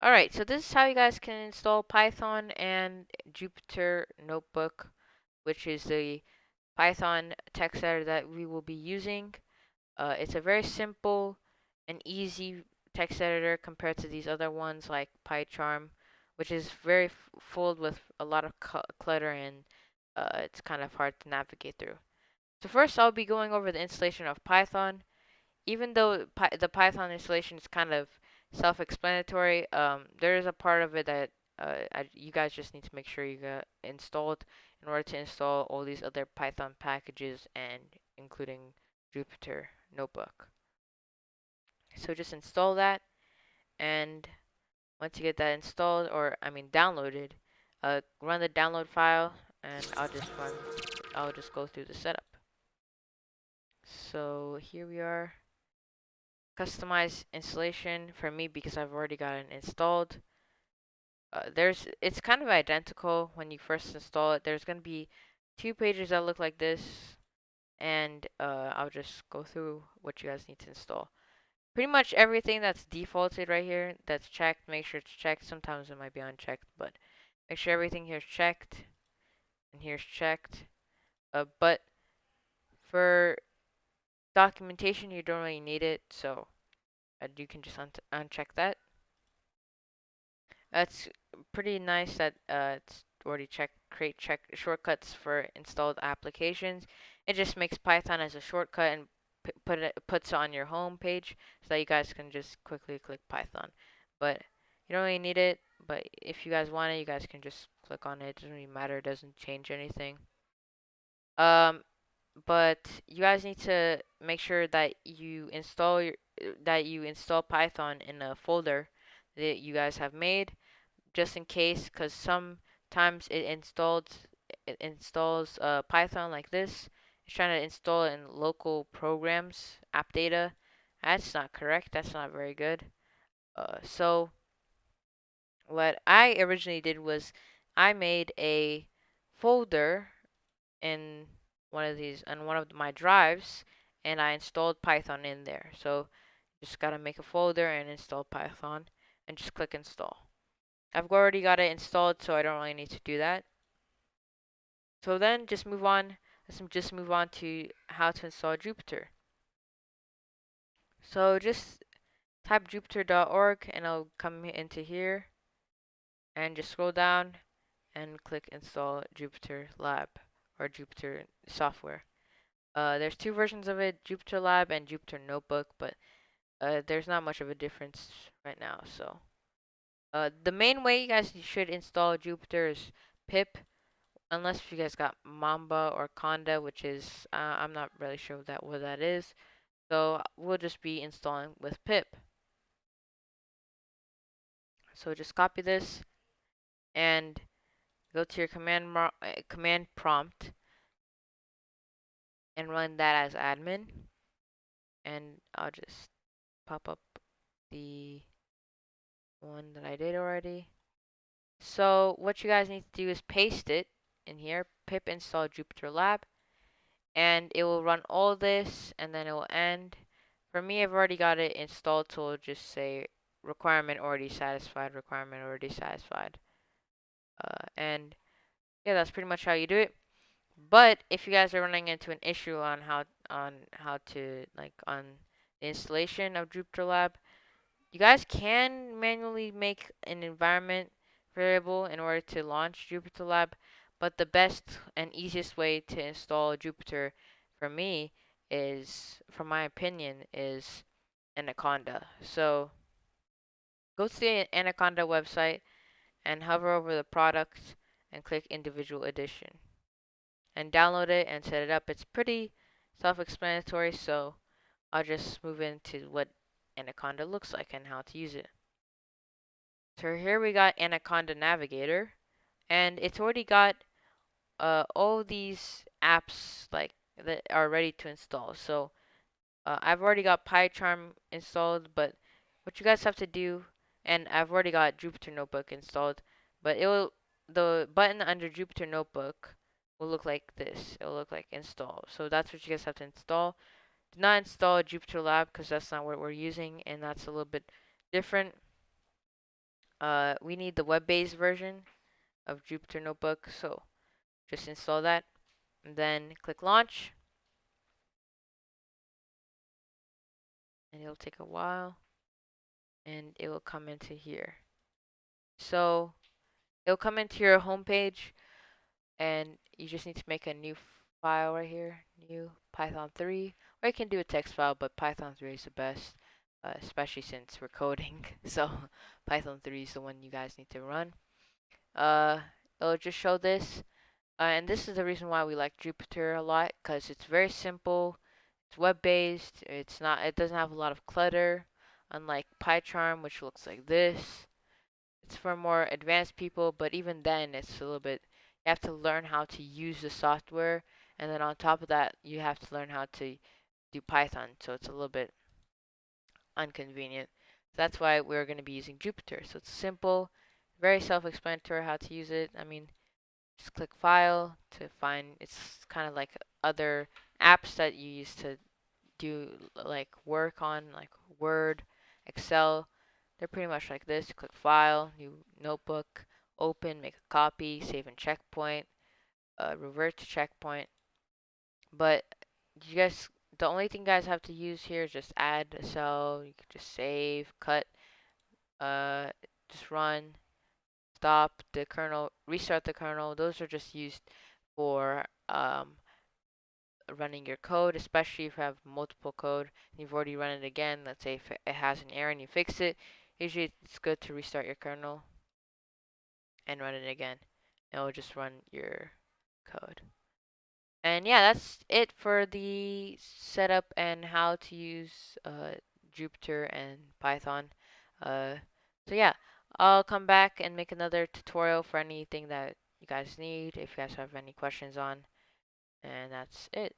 Alright, so this is how you guys can install Python and Jupyter Notebook, which is the Python text editor that we will be using. It's a very simple and easy text editor compared to these other ones like PyCharm, which is very full with a lot of clutter and it's kind of hard to navigate through. So first I'll be going over the installation of Python. Even though the Python installation is kind of self-explanatory, there is a part of it that you guys just need to make sure you got installed in order to install all these other Python packages and including Jupyter Notebook. So just install that, and once you get that installed, or I mean downloaded, run the download file, and I'll just go through the setup. So here we are. Customize installation for me because I've already got it installed. It's kind of identical when you first install it. There's gonna be two pages that look like this, and I'll just go through what you guys need to install. Pretty much everything that's defaulted right here, that's checked, make sure it's checked. Sometimes it might be unchecked, but make sure everything here is checked, and here's checked. But for documentation, you don't really need it, so you can just uncheck that. It's pretty nice that it's already create check shortcuts for installed applications. It just makes Python as a shortcut and puts it on your home page so that you guys can just quickly click Python. But you don't really need it. But if you guys want it, you guys can just click on it. It doesn't really matter. It doesn't change anything. Um, but you guys need to make sure that you install Python in a folder that you guys have made just in case, because sometimes it installs Python like this. It's trying to install it in local programs, app data. That's not correct. That's not very good. So what I originally did was I made a folder in one of my drives, and I installed Python in there. So just gotta make a folder and install Python, and just click install. I've already got it installed, so I don't really need to do that. So then just move on. Let's just move on to how to install Jupyter. So just type jupyter.org and it'll come into here and just scroll down and click install Jupyter Lab or Jupyter software. There's two versions of it, Jupyter Lab and Jupyter Notebook, but there's not much of a difference right now. So the main way you guys should install Jupyter is pip, unless if you guys got Mamba or Conda, which is I'm not really sure what that is. So we'll just be installing with pip. So just copy this and go to your command prompt and run that as admin. And I'll just pop up the one that I did already. So what you guys need to do is paste it in here, pip install Jupyter Lab, and it will run all this and then it will end. For me, I've already got it installed, so it'll just say requirement already satisfied, requirement already satisfied. And yeah, that's pretty much how you do it. But if you guys are running into an issue on how to on the installation of Jupyter Lab, you guys can manually make an environment variable in order to launch Jupyter Lab, but the best and easiest way to install Jupyter for me is, from my opinion, is Anaconda. So go to the Anaconda website and hover over the products and click individual edition and download it and set it up. It's pretty self-explanatory, so I'll just move into what Anaconda looks like and how to use it. So here we got Anaconda Navigator, and it's already got all these apps that are ready to install. So I've already got PyCharm installed, but what you guys have to do, and I've already got Jupyter Notebook installed, but the button under Jupyter Notebook will look like this. It will look like install. So that's what you guys have to install. Do not install Jupyter Lab because that's not what we're using, and that's a little bit different. We need the web-based version of Jupyter Notebook, so just install that and then click launch, and it'll take a while and it will come into here. So it'll come into your home page, and you just need to make a new file right here, new Python 3, or you can do a text file, but Python 3 is the best, especially since we're coding. So Python 3 is the one you guys need to run. Uh, it'll just show this, and this is the reason why we like Jupyter a lot, because it's very simple. It's web-based. It doesn't have a lot of clutter, unlike PyCharm, which looks like this. It's for more advanced people, but even then, it's a little bit. You have to learn how to use the software, and then on top of that, you have to learn how to do Python. So it's a little bit inconvenient. So that's why we're going to be using Jupyter. So it's simple, very self-explanatory how to use it. I mean, just click File to find. It's kind of like other apps that you use to do like work on, like Word, Excel. They're pretty much like this. Click File, New Notebook, Open, make a copy, save in Checkpoint, revert to Checkpoint. But you guys, the only thing you guys have to use here is just add a cell. You can just save, cut, uh, just run, stop the kernel, restart the kernel. Those are just used for running your code, especially if you have multiple code and you've already run it again. Let's say if it has an error and you fix it, usually it's good to restart your kernel and run it again. It will just run your code. And yeah, that's it for the setup and how to use Jupyter and Python. Uh, so yeah, I'll come back and make another tutorial for anything that you guys need if you guys have any questions on. And that's it.